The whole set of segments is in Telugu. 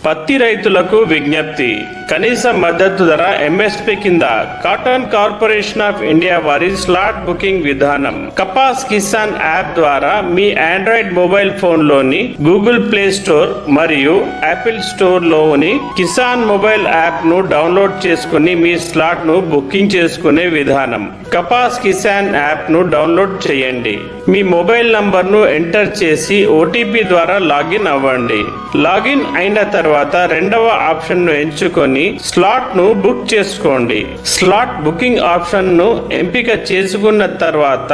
పత్తి రైతులకు విజ్ఞప్తి. కనీస మద్దతు ధర ఎంఎస్పీ కింద కాటన్ కార్పొరేషన్ ఆఫ్ ఇండియా వారి స్లాట్ బుకింగ్ విధానం. కపాస్ కిసాన్ యాప్ ద్వారా మీ ఆండ్రాయిడ్ మొబైల్ ఫోన్ లోని గూగుల్ ప్లే స్టోర్ మరియు యాపిల్ స్టోర్ లోని కిసాన్ మొబైల్ యాప్ ను డౌన్లోడ్ చేసుకుని మీ స్లాట్ ను బుకింగ్ చేసుకునే విధానం. కపాస్ కిసాన్ యాప్ ను డౌన్లోడ్ చేయండి. మీ మొబైల్ నంబర్ ను ఎంటర్ చేసి ఓటీపీ ద్వారా లాగిన్ అవ్వండి. లాగిన్ అయిన తర్వాత రెండవ ఆప్షన్ ను ఎంచుకొని స్లాట్ ను బుక్ చేసుకోండి. స్లాట్ బుకింగ్ ఆప్షన్ ను ఎంపిక చేసుకున్న తర్వాత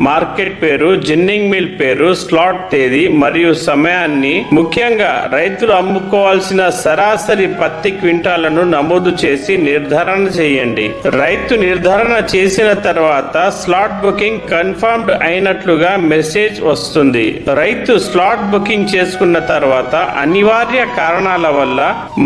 మార్కెట్ పేరు, జిన్నింగ్ మిల్ పేరు, స్లాట్ తేదీ మరియు సమయాన్ని, ముఖ్యంగా రైతులు అమ్ముకోవాల్సిన సరాసరి పత్తి క్వింటాలను నమోదు చేసి నిర్ధారణ చేయండి. రైతు నిర్ధారణ చేసిన తర్వాత స్లాట్ బుకింగ్ కన్ఫర్మ్డ్ అయినట్లుగా మెసేజ్ వస్తుంది. రైతు స్లాట్ బుకింగ్ చేసుకున్న తర్వాత అనివార్య కారణాల వల్ల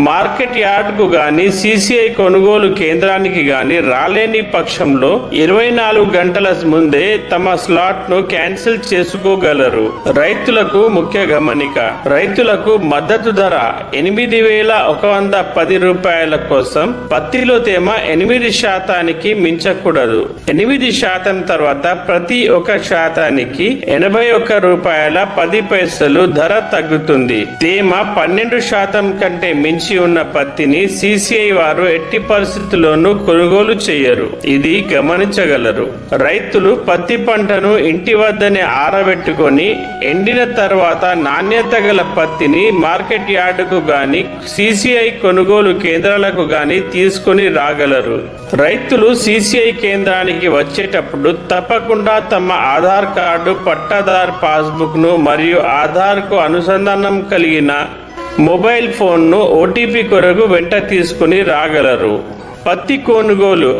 మార్కెట్ యార్డ్ కు గాని సిసిఐ కొనుగోలు కేంద్రానికి గాని రాలేని పక్షంలో 24 గంటల ముందే తమ స్లాట్ ను క్యాన్సిల్ చేసుకోగలరు. రైతులకు ముఖ్య గమనిక. రైతులకు మద్దతు ధర 8,110 రూపాయల కోసం పత్తిలో తేమ 8% మించకూడదు. 8% తర్వాత ప్రతి 1% 81 రూపాయల 10 పైసలు ధర తగ్గుతుంది. తేమ 12% కంటే మించి ఉన్న పత్తిని సిసిఐ వారు ఎట్టి పరిస్థితుల్లోనూ కొనుగోలు చేయరు. ఇది గమనించగలరు. రైతులు పత్తి పంటను ఇంటి వద్దనే ఆరబెట్టుకొని ఎండిన తర్వాత నాణ్యత గల పత్తిని మార్కెట్ యార్డుకు గాని సిసిఐ కొనుగోలు కేంద్రాలకు గాని తీసుకుని రాగలరు. రైతులు సిసిఐ కేంద్రానికి వచ్చేటప్పుడు తప్పకుండా తమ ఆధార్ కార్డు, పట్టాదార్ పాస్బుక్ ను మరియు ఆధార్ కు అనుసంధానం కలిగిన మొబైల్ ఫోన్ ను ఓటీపీ కొరకు వెంట తీసుకుని రాగలరు. పత్తి కొనుగోలు